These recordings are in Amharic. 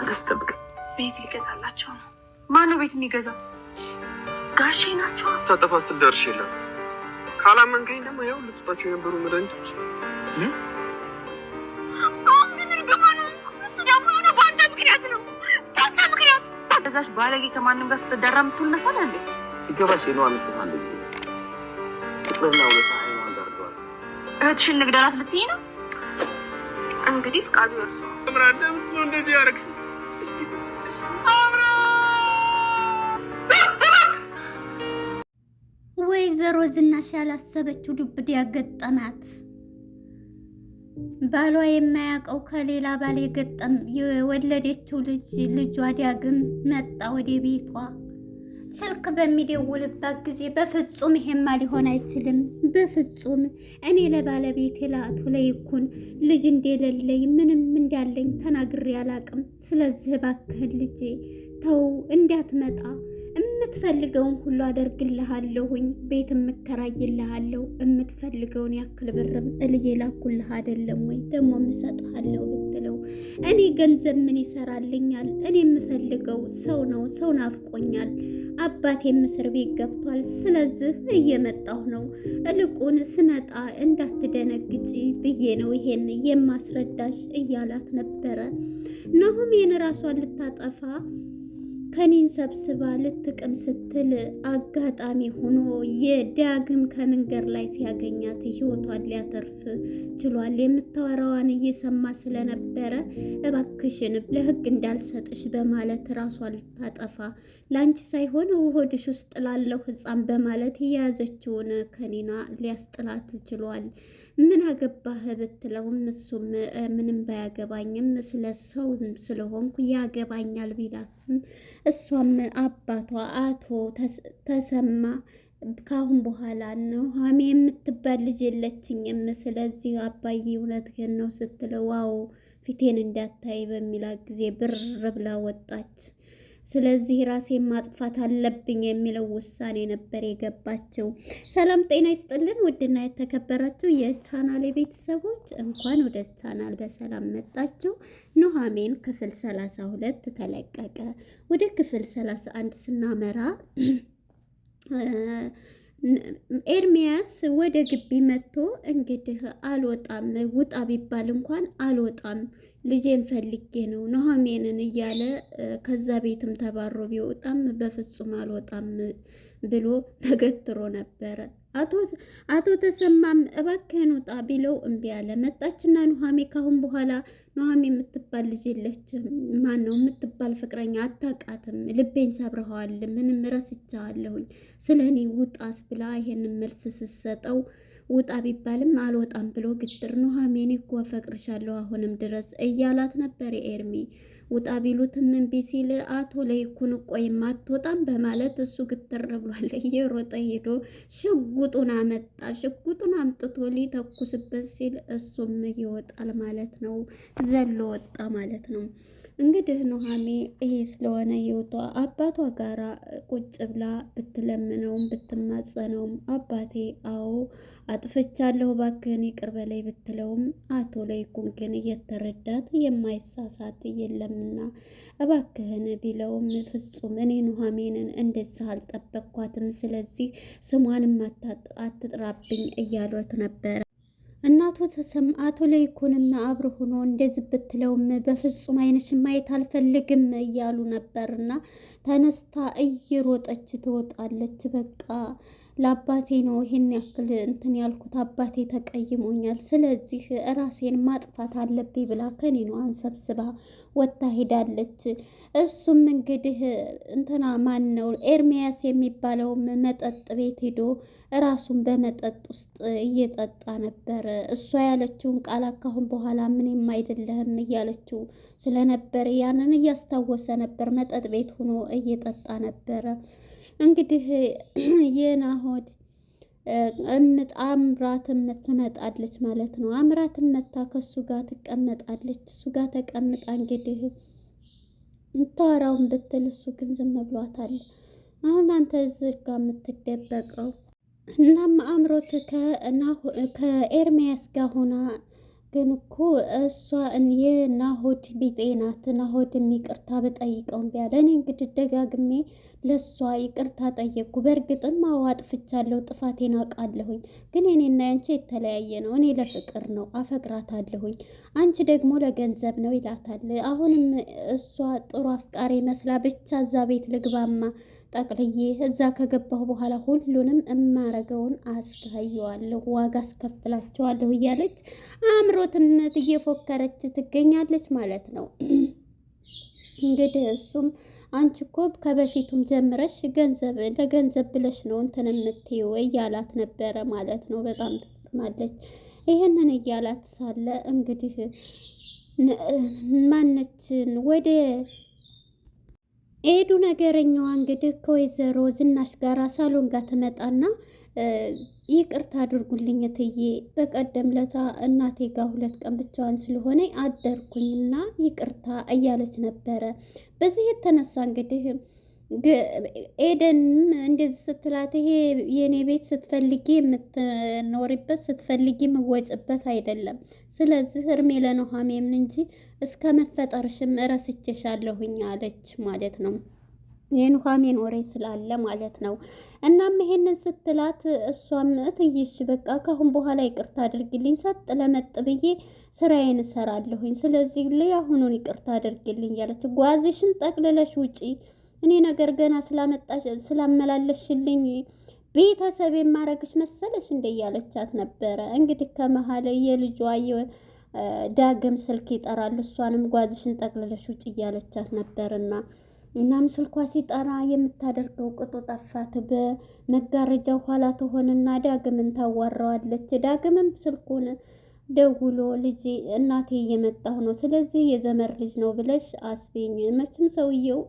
ድረስ ጠብቅ። ቤት ሊገዛላቸው ነው። ማነው ቤት የሚገዛው? ጋሼ ናቸው። ታጠፋ ስትል ደርሼላት። ካላመንከኝ ደግሞ ያው ልትጣቸው የነበሩ መድኃኒቶች ከዛሽ ባለጌ ከማንም ጋር ስትዳራ የምትውል እንዴ? ይገባሽ ነው። አምስት አንድ ጊዜ ፍቅርና ሁለት አይኗን ጋርደዋል። እህትሽን ንግደላት ልትይ ነው? እንግዲህ ፍቃዱ እርሱ አምራዳ ምንድነው እንደዚህ ያደረግሽ? ወይዘሮ ዝናሽ ያላሰበችው ዱብዳ ያገጠማት ባሏ የማያውቀው ከሌላ ባል የገጠም የወለደችው ልጇ ዳግም መጣ ወደ ቤቷ። ስልክ በሚደውልባት ጊዜ በፍጹም ይሄማ ሊሆን አይችልም፣ በፍጹም እኔ ለባለቤቴ ለአቶ ለይኩን ልጅ እንደሌለኝ ምንም እንዳለኝ ተናግሬ አላቅም። ስለዚህ እባክህን ልጄ ተው እንዳትመጣ፣ የምትፈልገውን ሁሉ አደርግልሃለሁኝ፣ ቤት የምከራይልሃለሁ፣ የምትፈልገውን ያክል ብርም እልዬ ላኩልህ አይደለም ወይ ደግሞ እሰጥሃለሁ ብትለው እኔ ገንዘብ ምን ይሰራልኛል? እኔ የምፈልገው ሰው ነው፣ ሰው ናፍቆኛል፣ አባቴም እስር ቤት ገብቷል፣ ስለዚህ እየመጣሁ ነው፣ እልቁን ስመጣ እንዳትደነግጪ ብዬ ነው ይሄን የማስረዳሽ እያላት ነበረ። ናሆሜን ራሷን ልታጠፋ ከኒን ሰብስባ ልትቅም ስትል አጋጣሚ ሆኖ የዳግም ከመንገድ ላይ ሲያገኛት ህይወቷን ሊያተርፍ ችሏል። የምታወራዋን እየሰማ ስለነበረ እባክሽን ለህግ እንዳልሰጥሽ በማለት ራሷን ልታጠፋ ላንቺ ሳይሆን ሆድሽ ውስጥ ላለው ህፃን በማለት የያዘችውን ከኒና ሊያስጥላት ችሏል። ምን አገባህ ብትለውም እሱም ምንም ባያገባኝም ስለ ሰው ስለሆንኩ ያገባኛል ቢላትም እሷም አባቷ አቶ ተሰማ ካሁን በኋላ ነው ሀሜ የምትባል ልጅ የለችኝም፣ ስለዚህ አባዬ እውነትህን ነው ስትለው ዋው ፊቴን እንዳታይ በሚላት ጊዜ ብር ብላ ወጣች። ስለዚህ ራሴን ማጥፋት አለብኝ የሚለው ውሳኔ ነበር የገባቸው። ሰላም ጤና ይስጥልን ውድና የተከበራችሁ የቻናሌ ቤተሰቦች እንኳን ወደ ቻናል በሰላም መጣችሁ። ኑሃሚን ክፍል 32 ተለቀቀ። ወደ ክፍል 31 ስናመራ ኤርሚያስ ወደ ግቢ መጥቶ እንግዲህ አልወጣም፣ ውጣ ቢባል እንኳን አልወጣም፣ ልጄን ፈልጌ ነው ኑሃሚንን እያለ ከዛ ቤትም ተባሮ ቢወጣም በፍጹም አልወጣም ብሎ ተገትሮ ነበረ። አቶ ተሰማም እባክህን ውጣ ቢለው እምቢ አለ። መጣችና ኑሃሚ ካሁን በኋላ ኑሃሚ የምትባል ልጅ የለችም፣ ማን ነው የምትባል ፍቅረኛ አታውቃትም፣ ልቤን ሰብረኸዋል፣ ምንም ረስቻለሁኝ፣ ስለ እኔ ውጣስ ብላ ይሄንን መልስ ስትሰጠው ውጣ ቢባልም አልወጣም ብሎ ግትር ኑሃሚን እኮ አፈቅርሻለሁ አሁንም ድረስ እያላት ነበር ኤርሚ። ውጣ ቢሉትም እምቢ ሲል አቶ ለይኩን ቆይም አትወጣም በማለት እሱ ግትር ብሏል። እየሮጠ ሄዶ ሽጉጡን አመጣ። ሽጉጡን አምጥቶ ሊተኩስበት ሲል እሱም ይወጣል ማለት ነው፣ ዘሎ ወጣ ማለት ነው። እንግዲህ ኑሃሚ ይሄ ስለሆነ ህይወቷ አባቷ ጋራ ቁጭ ብላ ብትለምነውም ብትማጸነውም አባቴ አዎ አጥፍቻለሁ እባክህን ይቅር በለኝ ብትለውም አቶ ለይኩን ግን እየተረዳት የማይሳሳት የለምና እባክህን ቢለውም ፍጹም እኔ ኑሃሚንን እንደዛ አልጠበቅኳትም፣ ስለዚህ ስሟንም አትጥራብኝ እያሉት ነበረ። እናቱ አቶ ለይኩንም አብሮ ሆኖ እንደዚህ ብትለውም በፍጹም አይንሽን ማየት አልፈልግም እያሉ ነበርና ተነስታ እየሮጠች ትወጣለች። በቃ ለአባቴ ነው ይሄን ያክል እንትን ያልኩት፣ አባቴ ተቀይሞኛል፣ ስለዚህ ራሴን ማጥፋት አለብኝ ብላ ከኒኗን ሰብስባ ወጣ ሄዳለች። እሱም እንግዲህ እንትና ማን ነው ኤርሚያስ የሚባለውም መጠጥ ቤት ሄዶ ራሱን በመጠጥ ውስጥ እየጠጣ ነበር። እሷ ያለችውን ቃል ካሁን በኋላ ምንም አይደለህም እያለችው ስለነበር ያንን እያስታወሰ ነበር። መጠጥ ቤት ሆኖ እየጠጣ ነበረ። እንግዲህ የናሆድ አምራትም ትመጣለች ማለት ነው። አምራትም መታ ከሱ ጋር ትቀመጣለች። እሱ ጋር ተቀምጣ እንግዲህ ታወራውን ብትል እሱ ግን ዝም ብሏታል። አሁን አንተ እዚህ ጋር የምትደበቀው እናም አምሮት ከኤርሚያስ ጋር ሆና ግን እኮ እሷ የናሆድ ቢጤ ናት። ናሆድም ይቅርታ በጠይቀው እምቢ አለ። እኔ እንግዲህ ደጋግሜ ለእሷ ይቅርታ ጠየቅኩ። በእርግጥም አዎ አጥፍቻለሁ፣ ጥፋቴን አውቃለሁኝ። ግን እኔና ያንቺ የተለያየ ነው። እኔ ለፍቅር ነው አፈቅራታለሁኝ፣ አንቺ ደግሞ ለገንዘብ ነው ይላታል። አሁንም እሷ ጥሩ አፍቃሪ መስላ ብቻ እዛ ቤት ልግባማ ጠቅልዬ እዛ ከገባሁ በኋላ ሁሉንም እማረገውን አስታየዋለሁ፣ ዋጋ አስከፍላቸዋለሁ እያለች አእምሮትም እየፎከረች ትገኛለች ማለት ነው። እንግዲህ እሱም አንቺ እኮ ከበፊቱም ጀምረሽ ገንዘብ ለገንዘብ ብለሽ ነው እንትን የምትይው እያላት ነበረ ማለት ነው። በጣም ትገርማለች። ይህንን እያላት ሳለ እንግዲህ ማነችን ወደ ኤዱ ነገረኛዋ እንግዲህ ከወይዘሮ ዝናሽ ጋር ሳሎን ጋር ትመጣና ይቅርታ አድርጉልኝ እትዬ፣ በቀደም ለታ እናቴ ጋር 2 ቀን ብቻዋን ስለሆነ አደርኩኝና ይቅርታ እያለች ነበረ። በዚህ የተነሳ እንግዲህ ኤደንም እንደዚህ ስትላት ይሄ የኔ ቤት ስትፈልጊ የምትኖሪበት ስትፈልጊ የምወጭበት አይደለም፣ ስለዚህ እርሜ ለኑሃሚን እንጂ እስከ መፈጠርሽም እረስቼሻለሁኝ አለች ማለት ነው። የኑሃሚን ወሬ ስላለ ማለት ነው። እናም ይሄንን ስትላት እሷም እትይሽ በቃ ካሁን በኋላ ይቅርታ አድርግልኝ፣ ሰጥ ለመጥ ብዬ ስራዬን እሰራለሁኝ፣ ስለዚህ ለአሁኑን ይቅርታ አድርግልኝ ያለች፣ ጓዝሽን ጠቅልለሽ ውጪ፣ እኔ ነገር ገና ስላመጣሽ ስላመላለሽልኝ ቤተሰብ የማረግሽ መሰለሽ እንደ እያለቻት ነበረ። እንግዲህ ከመሀል የልጇ ዳግም ስልክ ይጠራል። እሷንም ጓዝሽን ጠቅልለሽ ውጪ እያለቻት ነበርና እናም ስልኳ ሲጠራ የምታደርገው ቅጡ ጠፋት። በመጋረጃው ኋላ ትሆንና ዳግምን ታዋራዋለች። ዳግምም ስልኩን ደውሎ ልጄ እናቴ እየመጣሁ ነው፣ ስለዚህ የዘመር ልጅ ነው ብለሽ አስቤኝ። መቼም ሰውየው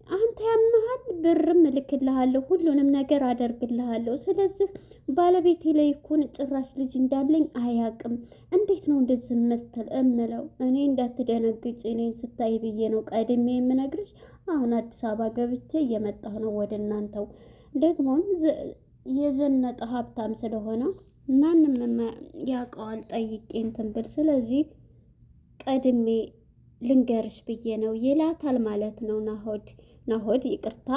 አንተ ያመሃል፣ ብርም እልክልሃለሁ፣ ሁሉንም ነገር አደርግልሃለሁ። ስለዚህ ባለቤቴ ላይ እኮን ጭራሽ ልጅ እንዳለኝ አያቅም። እንዴት ነው እንደዚህ እምለው? እኔ እንዳትደነግጭ እኔን ስታይ ብዬ ነው ቀድሜ የምነግርሽ። አሁን አዲስ አበባ ገብቼ እየመጣሁ ነው ወደ እናንተው። ደግሞም የዘነጠ ሀብታም ስለሆነ ማንም ያውቀዋል ጠይቄ እንትን ብል፣ ስለዚህ ቀድሜ ልንገርሽ ብዬ ነው ይላታል ማለት ነው። ናሆድ ይቅርታ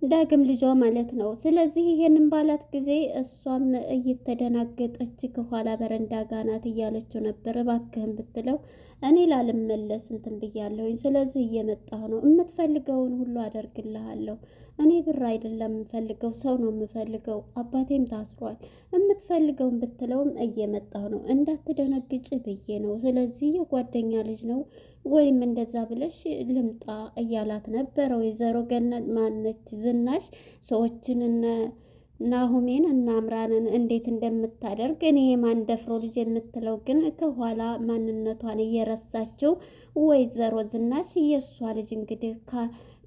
ዳግም ልጇ ማለት ነው። ስለዚህ ይሄንን ባላት ጊዜ እሷም እየተደናገጠች ከኋላ በረንዳ ጋናት እያለችው ነበር። እባክህን ብትለው እኔ ላልመለስ እንትን ብያለሁኝ፣ ስለዚህ እየመጣሁ ነው፣ የምትፈልገውን ሁሉ አደርግልሃለሁ። እኔ ብር አይደለም የምፈልገው ሰው ነው የምፈልገው፣ አባቴም ታስሯል፣ የምትፈልገውን ብትለውም እየመጣሁ ነው፣ እንዳትደነግጭ ብዬ ነው። ስለዚህ የጓደኛ ልጅ ነው ወይም እንደዛ ብለሽ ልምጣ እያላት ነበረ። ወይዘሮ ገነት ማነች ዝናሽ ሰዎችን ናሁሜን እና አምራንን እንዴት እንደምታደርግ እኔ የማን ደፍሮ ልጅ የምትለው ግን ከኋላ ማንነቷን እየረሳችው ወይዘሮ ዝናሽ የእሷ ልጅ እንግዲህ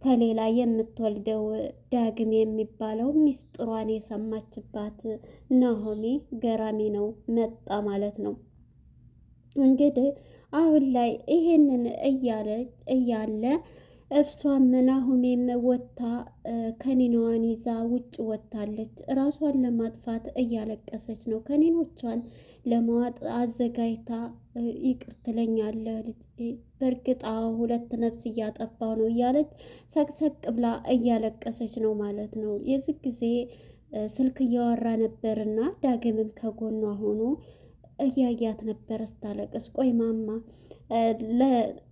ከሌላ የምትወልደው ዳግም የሚባለው ሚስጥሯን የሰማችባት ናሆሜ ገራሚ ነው መጣ ማለት ነው። እንግዲህ አሁን ላይ ይሄንን እያለ እርሷም ናሆሜም ወታ ከኒናዋን ይዛ ውጭ ወታለች። ራሷን ለማጥፋት እያለቀሰች ነው። ከኒኖቿን ለማዋጥ አዘጋጅታ ይቅር ትለኛለህ ልጅ፣ በእርግጥ 2 ነፍስ እያጠፋው ነው እያለች ሰቅሰቅ ብላ እያለቀሰች ነው ማለት ነው። የዚህ ጊዜ ስልክ እያወራ ነበርና ዳግምም ከጎኗ ሆኖ እያያት ነበር ስታለቅስ። ቆይ ማማ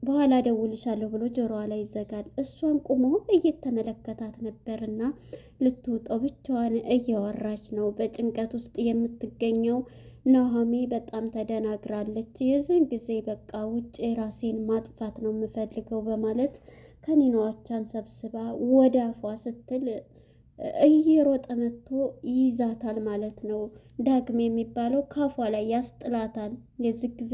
በኋላ ደውልሻለሁ ብሎ ጆሮዋ ላይ ይዘጋል። እሷን ቁሞ እየተመለከታት ነበርና ልትውጠው ብቻዋን እያወራች ነው። በጭንቀት ውስጥ የምትገኘው ኑሃሜ በጣም ተደናግራለች። የዚህን ጊዜ በቃ ውጭ ራሴን ማጥፋት ነው የምፈልገው በማለት ከኒናዎቿን ሰብስባ ወደ አፏ ስትል እየሮጠ መጥቶ ይይዛታል ማለት ነው። ዳግም የሚባለው ካፏ ላይ ያስጥላታል። የዚህ ጊዜ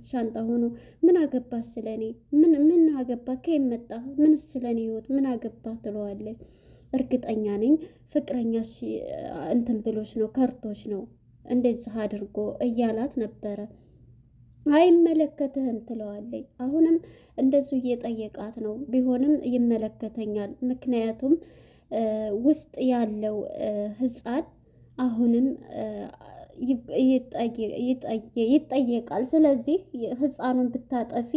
ሻንጣ ሆኖ ምን አገባት ስለኔ? ምን አገባት? ከየመጣ ምን ስለኔ ህይወት ምን አገባት ትለዋለች። እርግጠኛ ነኝ ፍቅረኛሽ እንትን ብሎች ነው ከርቶች ነው እንደዚህ አድርጎ እያላት ነበረ። አይመለከትህም ትለዋለች። አሁንም እንደዚሁ እየጠየቃት ነው። ቢሆንም ይመለከተኛል፣ ምክንያቱም ውስጥ ያለው ህፃን አሁንም ይጠየቃል። ስለዚህ ህፃኑን ብታጠፊ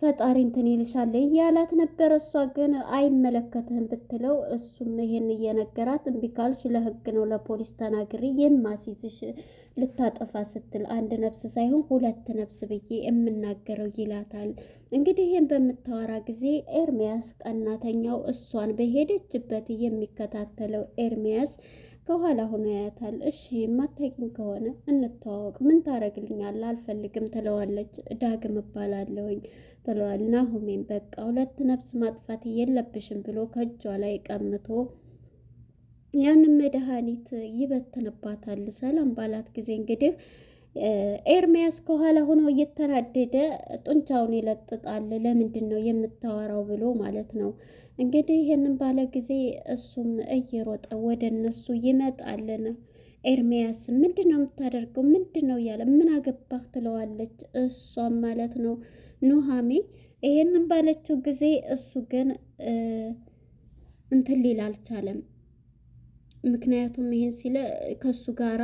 ፈጣሪ እንትን ይልሻል እያላት ነበር። እሷ ግን አይመለከትህም ብትለው እሱም ይሄን እየነገራት እምቢ ካልሽ ለህግ ነው ለፖሊስ ተናግሬ የማስይዝሽ ልታጠፋ ስትል አንድ ነፍስ ሳይሆን 2 ነፍስ ብዬ የምናገረው ይላታል። እንግዲህ ይህን በምታወራ ጊዜ ኤርሚያስ ቀናተኛው እሷን በሄደችበት የሚከታተለው ኤርሚያስ ከኋላ ሆኖ ያያታል። እሺ የማታውቂኝ ከሆነ እንተዋወቅ፣ ምን ታረግልኛለህ? አልፈልግም ትለዋለች። ዳግም እባላለሁኝ ትለዋል። ናሆሜን በቃ 2 ነፍስ ማጥፋት የለብሽም ብሎ ከእጇ ላይ ቀምቶ ያንን መድኃኒት ይበትንባታል። ሰላም ባላት ጊዜ እንግዲህ ኤርሚያስ ከኋላ ሆኖ እየተናደደ ጡንቻውን ይለጥጣል። ለምንድን ነው የምታወራው ብሎ ማለት ነው። እንግዲህ ይህንን ባለ ጊዜ እሱም እየሮጠ ወደ እነሱ ይመጣልን። ኤርሚያስ ምንድን ነው የምታደርገው? ምንድን ነው እያለ ምን አገባህ ትለዋለች። እሷም ማለት ነው ኑሃሜ ይሄንን ባለችው ጊዜ እሱ ግን እንትን ሊል አልቻለም። ምክንያቱም ይሄን ሲለ ከሱ ጋራ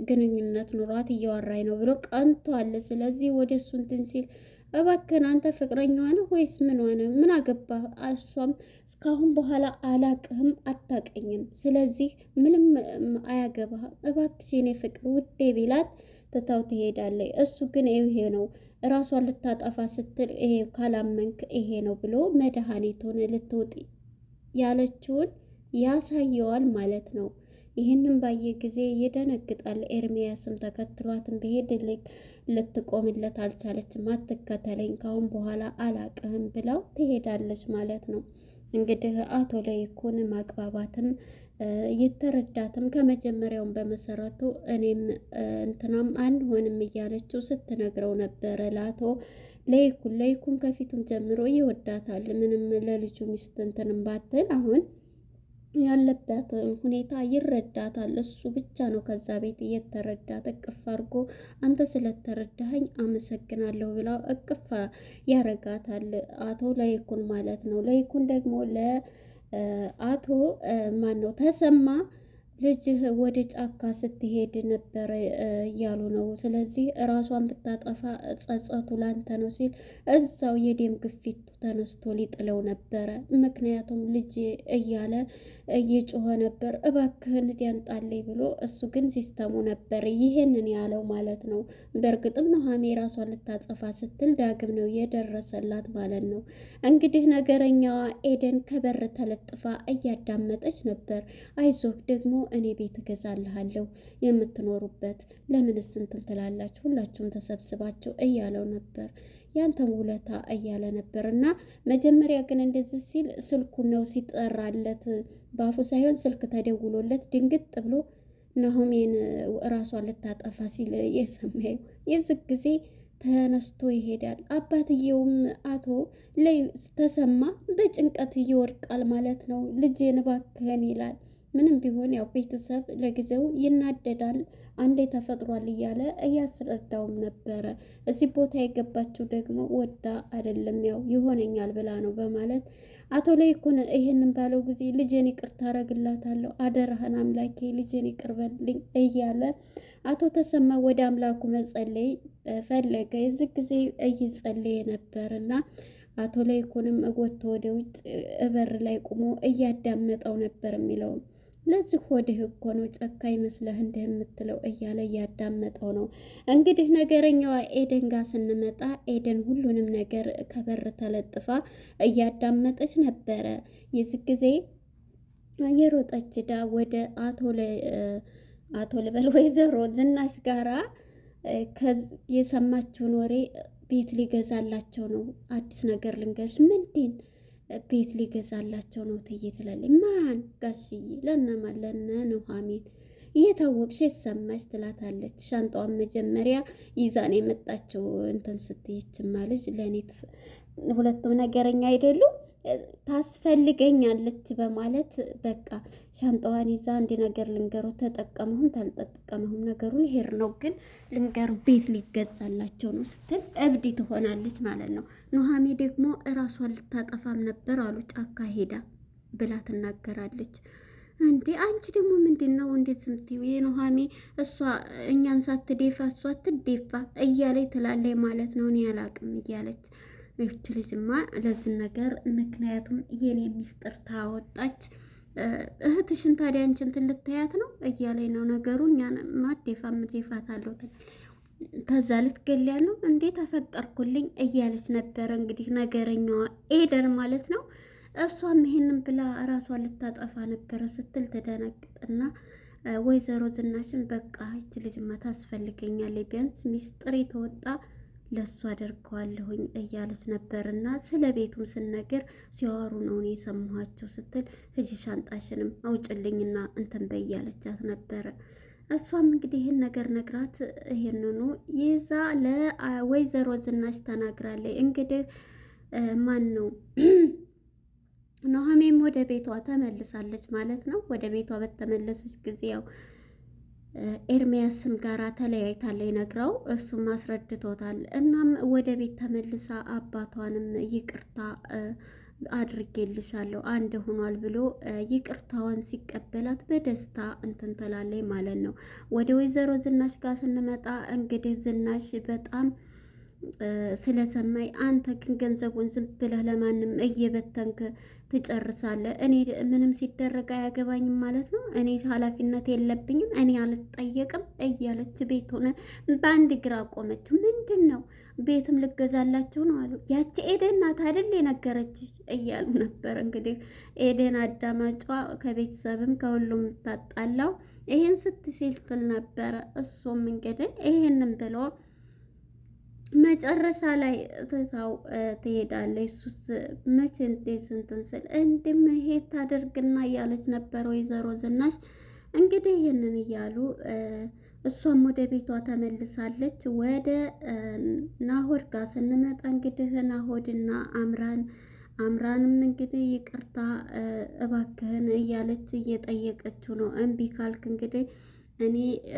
ግንኙነት ኑሯት እያወራኝ ነው ብሎ ቀንቷል። ስለዚህ ወደ እሱ እንትን ሲል እባክህን አንተ ፍቅረኛዋ ነህ ወይስ ምን ሆነ? ምን አገባ? እሷም እስካሁን በኋላ አላቅህም አታቀኝም፣ ስለዚህ ምንም አያገባህም፣ እባክሽ የኔ ፍቅር ውዴ ቢላት ትታው ትሄዳለች። እሱ ግን ይሄ ነው ራሷን ልታጠፋ ስትል ይሄ ካላመንክ ይሄ ነው ብሎ መድኃኒቱን ልትውጥ ያለችውን ያሳየዋል ማለት ነው። ይህንን ባየ ጊዜ ይደነግጣል። ኤርሚያስም ተከትሏትን በሄድ ልትቆምለት አልቻለችም። አትከተለኝ ካሁን በኋላ አላቅህም ብለው ትሄዳለች ማለት ነው። እንግዲህ አቶ ለይኩን ማግባባትም የተረዳትም ከመጀመሪያውም በመሰረቱ እኔም እንትናም አንሆንም እያለችው ስትነግረው ነበረ ለአቶ ለይኩን ከፊቱም ጀምሮ ይወዳታል። ምንም ለልጁ ሚስት እንትንም ባትል አሁን ያለበትን ሁኔታ ይረዳታል። እሱ ብቻ ነው ከዛ ቤት እየተረዳት እቅፍ አድርጎ አንተ ስለተረዳኸኝ አመሰግናለሁ ብላ እቅፍ ያረጋታል። አቶ ለይኩን ማለት ነው። ለይኩን ደግሞ ለአቶ ማን ነው ተሰማ ልጅህ ወደ ጫካ ስትሄድ ነበረ እያሉ ነው። ስለዚህ እራሷን ብታጠፋ ጸጸቱ ላንተ ነው ሲል እዛው የደም ግፊቱ ተነስቶ ሊጥለው ነበረ። ምክንያቱም ልጅ እያለ እየጮኸ ነበር እባክህን ዲያንጣለኝ ብሎ እሱ ግን ሲስተሙ ነበር ይሄንን ያለው ማለት ነው። በእርግጥም ኑሃሜ ራሷን ልታጠፋ ስትል ዳግም ነው የደረሰላት ማለት ነው። እንግዲህ ነገረኛዋ ኤደን ከበር ተለጥፋ እያዳመጠች ነበር። አይዞህ ደግሞ እኔ ቤት እገዛልሃለሁ የምትኖሩበት፣ ለምንስ እንትን ትላላችሁ ሁላችሁም ተሰብስባችሁ እያለው ነበር። ያንተም ውለታ እያለ ነበር። እና መጀመሪያ ግን እንደዚህ ሲል ስልኩን ነው ሲጠራለት ባፉ ሳይሆን ስልክ ተደውሎለት ድንግጥ ብሎ ናሆሜን ራሷን ልታጠፋ ሲል የሰማየው የዚህ ጊዜ ተነስቶ ይሄዳል። አባትየውም አቶ ተሰማ በጭንቀት ይወድቃል ማለት ነው። ልጄን እባክህን ይላል። ምንም ቢሆን ያው ቤተሰብ ለጊዜው ይናደዳል፣ አንዴ ተፈጥሯል እያለ እያስረዳውም ነበረ። እዚህ ቦታ የገባችው ደግሞ ወዳ አይደለም ያው ይሆነኛል ብላ ነው በማለት አቶ ለይኩን ይሄንን ባለው ጊዜ ልጄን ይቅር ታረግላታለሁ፣ አደራህን አምላኬ ልጄን ይቅር በልኝ እያለ አቶ ተሰማ ወደ አምላኩ መጸለይ ፈለገ። የዚህ ጊዜ እይጸለየ ነበርና አቶ ለይኩንም ወጥቶ ወደ ውጭ በር ላይ ቆሞ እያዳመጠው ነበር የሚለውም ለዚህ ወዲህ እኮ ነው ጨካኝ መስለህ እንደ የምትለው እያለ እያዳመጠው ነው። እንግዲህ ነገረኛዋ ኤደን ጋር ስንመጣ ኤደን ሁሉንም ነገር ከበር ተለጥፋ እያዳመጠች ነበረ። የዚህ ጊዜ የሮጠች ዳ ወደ አቶ ልበል ወይዘሮ ዝናሽ ጋራ የሰማችውን ወሬ ቤት ሊገዛላቸው ነው። አዲስ ነገር ልንገርሽ። ምንድን? ቤት ሊገዛላቸው ነው ትዬ ትላለች። ማን? ጋሽዬ። ለእነማን? ለእነ ኑሃሚን። እየታወቅሽ የተሰማሽ ትላታለች። ሻንጣዋን መጀመሪያ ይዛን የመጣችው እንትን ስትይችማ ልጅ ለእኔ ሁለቱም ነገረኛ አይደሉም ታስፈልገኛለች በማለት በቃ ሻንጣዋን ይዛ አንድ ነገር ልንገሩ፣ ተጠቀመሁም ታልጠቀመሁም ነገሩ ልሄድ ነው፣ ግን ልንገሩ ቤት ሊገዛላቸው ነው ስትል እብድ ትሆናለች ማለት ነው። ኑሃሜ ደግሞ እራሷን ልታጠፋም ነበር አሉ ጫካ ሄዳ ብላ ትናገራለች። እንዴ አንቺ ደግሞ ምንድን ነው እንዴት ስምትይው የኑሃሜ እሷ እኛን ሳትደፋ እሷ ትደፋ እያለች ትላለች ማለት ነው። እኔ አላቅም እያለች ይህች ልጅማ ለዚህ ነገር ምክንያቱም የኔ ሚስጥር ታወጣች እህትሽን ታዲያ አንቺን ልታያት ነው እያለኝ ነው ነገሩ። እኛን ማደፋት አለው ከዛ ልትገሊያ ነው እንዴ ተፈቀርኩልኝ እያለች ነበረ እንግዲህ ነገረኛዋ ኤደን ማለት ነው። እሷም ይሄንን ብላ እራሷን ልታጠፋ ነበረ ስትል ትደነግጥና ወይዘሮ ዝናሽን በቃ ይች ልጅማ ታስፈልገኛለች ቢያንስ ሚስጥር የተወጣ ለሱ አደርገዋለሁኝ እያለች ነበርና ስለ ቤቱም ስነገር ሲያወሩ ነው እኔ የሰማኋቸው ስትል ሂጂ ሻንጣሽንም አውጭልኝና እንትን በይ እያለቻት ነበረ። እሷም እንግዲህ ይህን ነገር ነግራት ይሄንኑ ይዛ ለወይዘሮ ዝናሽ ተናግራለች። እንግዲህ ማን ነው ኑሃሜም ወደ ቤቷ ተመልሳለች ማለት ነው። ወደ ቤቷ በተመለሰች ጊዜ ያው ኤርሚያስም ጋራ ተለያይታለች ነግረው እሱም አስረድቶታል። እናም ወደ ቤት ተመልሳ አባቷንም ይቅርታ አድርጌልሻለሁ አንድ ሆኗል ብሎ ይቅርታዋን ሲቀበላት በደስታ እንትን ትላለች ማለት ነው። ወደ ወይዘሮ ዝናሽ ጋር ስንመጣ እንግዲህ ዝናሽ በጣም ስለሰማይ አንተ ግን ገንዘቡን ዝም ብለህ ለማንም እየበተንክ ትጨርሳለህ። እኔ ምንም ሲደረግ አያገባኝም ማለት ነው። እኔ ኃላፊነት የለብኝም፣ እኔ አልጠየቅም እያለች ቤት ሆነ በአንድ ግራ ቆመች። ምንድን ነው ቤትም ልገዛላቸው ነው አሉ። ያቺ ኤደን ናት አይደል የነገረች እያሉ ነበር። እንግዲህ ኤደን አዳማጯ ከቤተሰብም ከሁሉም የምታጣላው ይሄን ስትሲልፍል ነበረ። እሱም እንግዲህ ይሄንን ብሎ መጨረሻ ላይ ትታው ትሄዳለች። እሱስ መቼ እንዴት እንትን ስል እንደምሄድ ታደርግና እያለች ነበር ወይዘሮ ዝናሽ። እንግዲህ ይህንን እያሉ እሷም ወደ ቤቷ ተመልሳለች። ወደ ናሆድ ጋር ስንመጣ እንግዲህ ናሆድና አምራንም እንግዲህ ይቅርታ እባክህን እያለች እየጠየቀችው ነው። እምቢ ካልክ እንግዲህ እኔ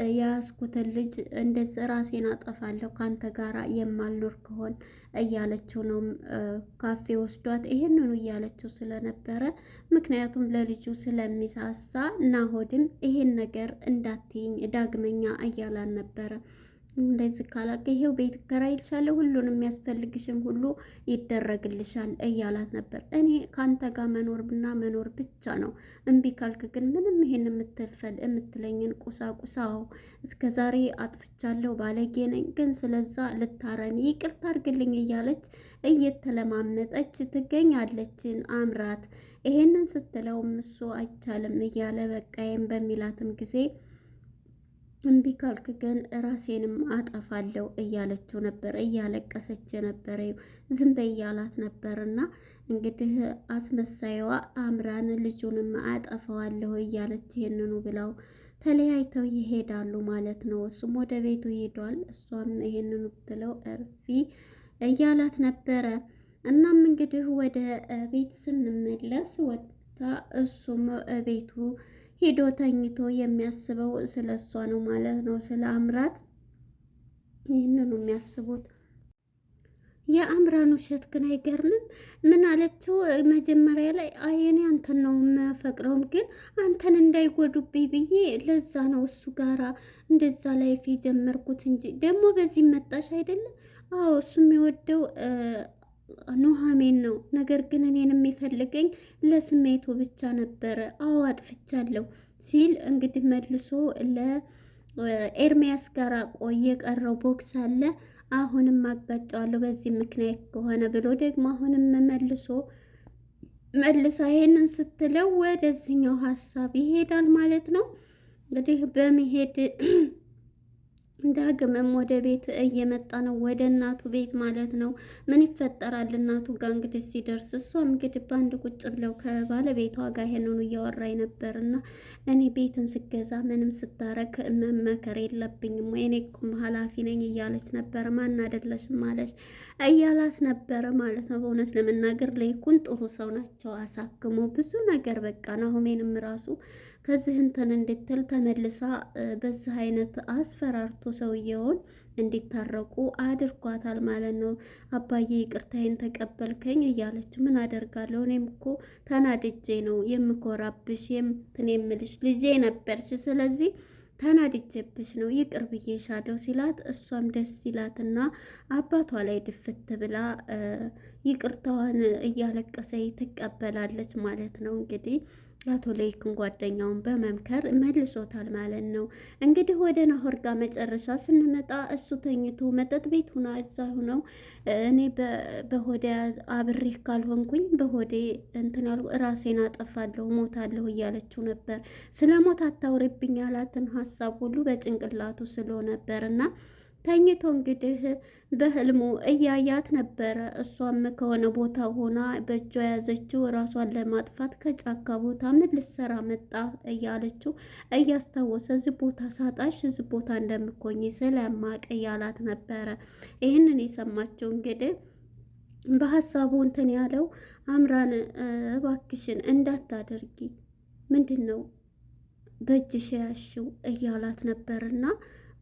የያዝኩትን ልጅ እንደዚህ ራሴን አጠፋለሁ ካንተ ጋራ የማልኖር ከሆን እያለችው ነው። ካፌ ወስዷት ይሄንኑ እያለችው ስለነበረ ምክንያቱም ለልጁ ስለሚሳሳ ናሆድም ይሄን ነገር እንዳትይኝ ዳግመኛ እያላን ነበረ። እንደዚህ ካላልክ ይሄው ቤት እከራይልሻለሁ፣ ሁሉንም የሚያስፈልግሽን ሁሉ ይደረግልሻል እያላት ነበር። እኔ ካንተ ጋር መኖር ብቻ ነው። እምቢ ካልክ ግን ምንም ይሄን የምትለኝን ቁሳቁሳው እስከ ዛሬ አጥፍቻለሁ፣ ባለጌ ነኝ፣ ግን ስለዛ ልታረሚ ይቅርታ አድርግልኝ እያለች እየተለማመጠች ትገኛለችን አምራት። ይሄንን ስትለውም እሱ አይቻልም እያለ በቃዬም በሚላትም ጊዜ እምቢ ካልክ ግን ራሴንም አጠፋለሁ እያለችው ነበር። እያለቀሰች ነበረ። ዝም በይ እያላት ነበርና እንግዲህ አስመሳይዋ አምራን ልጁንም አጠፋዋለሁ እያለች ይሄንኑ ብለው ተለያይተው ይሄዳሉ ማለት ነው። እሱም ወደ ቤቱ ሄዷል። እሷም ይሄንኑ ብትለው እርፊ እያላት ነበረ። እናም እንግዲህ ወደ ቤት ስንመለስ ወጥታ እሱም ቤቱ ሄዶ ተኝቶ የሚያስበው ስለ እሷ ነው ማለት ነው፣ ስለ አምራት። ይህንኑ የሚያስቡት የአምራን ውሸት ግን አይገርምም። ምን አለችው መጀመሪያ ላይ እኔ አንተን ነው የምፈቅረውም፣ ግን አንተን እንዳይጎዱብኝ ብዬ ለዛ ነው እሱ ጋራ እንደዛ ላይፍ የጀመርኩት እንጂ ደግሞ በዚህ መጣሽ አይደለም። አዎ እሱ የሚወደው ኑሃሜን ነው። ነገር ግን እኔን የሚፈልገኝ ለስሜቱ ብቻ ነበረ። አዎ አጥፍቻለሁ ሲል እንግዲህ መልሶ ለኤርሚያስ ጋር ቆየ ቀረው ቦክስ አለ። አሁንም አጋጫዋለሁ በዚህ ምክንያት ከሆነ ብሎ ደግሞ አሁንም መልሳ ይሄንን ስትለው ወደዚህኛው ሀሳብ ይሄዳል ማለት ነው። እንግዲህ በመሄድ ዳግምም ወደ ቤት እየመጣ ነው፣ ወደ እናቱ ቤት ማለት ነው። ምን ይፈጠራል እናቱ ጋር እንግዲህ ሲደርስ እሷም እንግዲህ በአንድ ቁጭ ብለው ከባለቤቷ ጋር ይሄንኑ እያወራኝ ነበር እና እኔ ቤትም ስገዛ ምንም ስታረግ መመከር የለብኝም ወይ? እኔ እኮ ኃላፊ ነኝ እያለች ነበረ። ማን አይደለሽም ማለች እያላት ነበረ ማለት ነው። በእውነት ለመናገር ለይኩን ጥሩ ሰው ናቸው። አሳክሞ ብዙ ነገር በቃ ናሆሜንም ራሱ ከዚህ እንትን እንድትል ተመልሳ በዚህ አይነት አስፈራርቶ ሰውየውን እንዲታረቁ አድርጓታል ማለት ነው። አባዬ ይቅርታዬን ተቀበልከኝ እያለች ምን አደርጋለሁ እኔም እኮ ተናድጄ ነው የምኮራብሽ እንትን የምልሽ ልጄ ነበርሽ፣ ስለዚህ ተናድጄብሽ ነው ይቅር ብዬሻለሁ ሲላት እሷም ደስ ይላትና አባቷ ላይ ድፍት ብላ ይቅርታዋን እያለቀሰ ትቀበላለች ማለት ነው። እንግዲህ አቶ ሌይኩን ጓደኛውን በመምከር መልሶታል ማለት ነው። እንግዲህ ወደ ናሆር ጋር መጨረሻ ስንመጣ እሱ ተኝቶ መጠጥ ቤት ሁና እዛ ሁነው እኔ በሆዴ አብሬህ ካልሆንኩኝ በሆዴ እንትን ያልኩ ራሴን አጠፋለሁ ሞታለሁ እያለችው ነበር። ስለ ሞት አታውሪብኝ ያላትን ሀሳብ ሁሉ በጭንቅላቱ ስሎ ነበር እና ተኝቶ እንግዲህ በህልሙ እያያት ነበረ። እሷም ከሆነ ቦታ ሆና በእጇ የያዘችው ራሷን ለማጥፋት ከጫካ ቦታ ምን ልትሰራ መጣ እያለችው እያስታወሰ እዚህ ቦታ ሳጣሽ እዚህ ቦታ እንደምኮኝ ስለማቅ እያላት ነበረ። ይህንን የሰማችው እንግዲህ በሀሳቡ እንትን ያለው አምራን እባክሽን እንዳታደርጊ ምንድን ነው በእጅሽ ያሽው እያላት ነበርና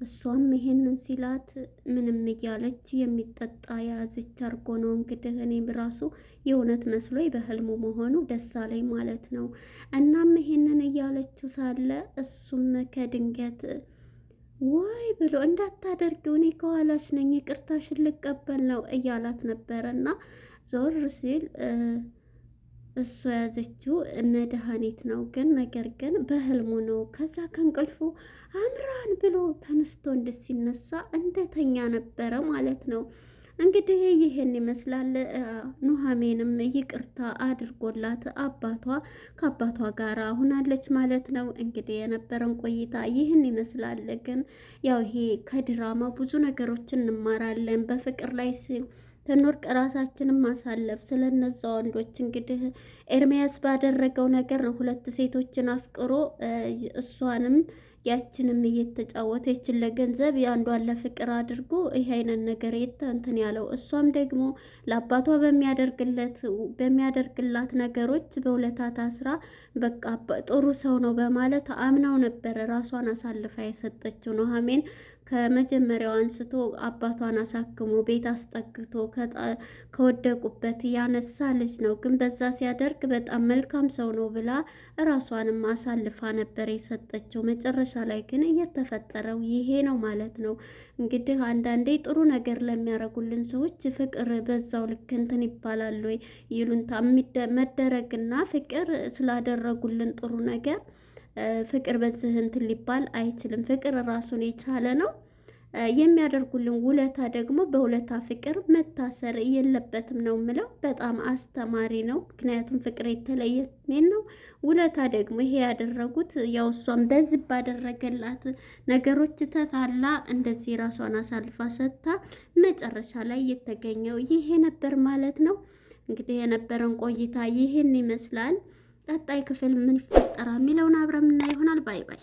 እሷም ይሄንን ሲላት ምንም እያለች የሚጠጣ የያዘች አርጎ ነው እንግዲህ እኔም ራሱ የእውነት መስሎኝ በህልሙ መሆኑ ደስ አለኝ ማለት ነው። እናም ይሄንን እያለችው ሳለ እሱም ከድንገት ወይ ብሎ እንዳታደርጊው እኔ ከኋላሽ ነኝ ይቅርታሽን ልቀበል ነው እያላት ነበረና ዞር ሲል እሱ የያዘችው መድኃኒት ነው፣ ግን ነገር ግን በህልሙ ነው። ከዛ ከእንቅልፉ አምራን ብሎ ተነስቶ ሲነሳ እንደተኛ ነበረ ማለት ነው። እንግዲህ ይህን ይመስላል። ኑሐሚንም ይቅርታ አድርጎላት ከአባቷ ጋር ሁናለች ማለት ነው። እንግዲህ የነበረን ቆይታ ይህን ይመስላል። ግን ያው ይሄ ከድራማ ብዙ ነገሮችን እንማራለን። በፍቅር ላይ ተኖር ራሳችንን ማሳለፍ ስለነዛ ወንዶች እንግዲህ ኤርሚያስ ባደረገው ነገር ነው። ሁለት ሴቶችን አፍቅሮ እሷንም ያችንም እየተጫወተ ይችን ለገንዘብ አንዷን ለፍቅር አድርጎ ይህ አይነት ነገር እንትን ያለው እሷም ደግሞ ለአባቷ በሚያደርግላት ነገሮች በውለታ ታስራ በቃ ጥሩ ሰው ነው በማለት አምናው ነበር ራሷን አሳልፋ የሰጠችው። ኑሐሚን ከመጀመሪያው አንስቶ አባቷን አሳክሞ ቤት አስጠግቶ ከወደቁበት ያነሳ ልጅ ነው። ግን በዛ ሲያደርግ በጣም መልካም ሰው ነው ብላ ራሷንም አሳልፋ ነበር የሰጠችው። መጨረሻ ላይ ግን እየተፈጠረው ይሄ ነው ማለት ነው። እንግዲህ አንዳንዴ ጥሩ ነገር ለሚያደርጉልን ሰዎች ፍቅር በዛው ልክ እንትን ይባላል ወይ ይሉንታ መደረግና ፍቅር ስላደረጉልን ጥሩ ነገር ፍቅር በዚህ እንትን ሊባል አይችልም። ፍቅር ራሱን የቻለ ነው። የሚያደርጉልን ውለታ ደግሞ በውለታ ፍቅር መታሰር የለበትም ነው ምለው። በጣም አስተማሪ ነው። ምክንያቱም ፍቅር የተለየ ስሜን ነው። ውለታ ደግሞ ይሄ ያደረጉት ያው እሷን በዚህ ባደረገላት ነገሮች ተታላ እንደዚህ ራሷን አሳልፋ ሰጥታ መጨረሻ ላይ የተገኘው ይሄ ነበር ማለት ነው። እንግዲህ የነበረን ቆይታ ይህን ይመስላል። ቀጣይ ክፍል ምን ይፈጠራል የሚለውን አብረን ምናይ ይሆናል። ባይ ባይ።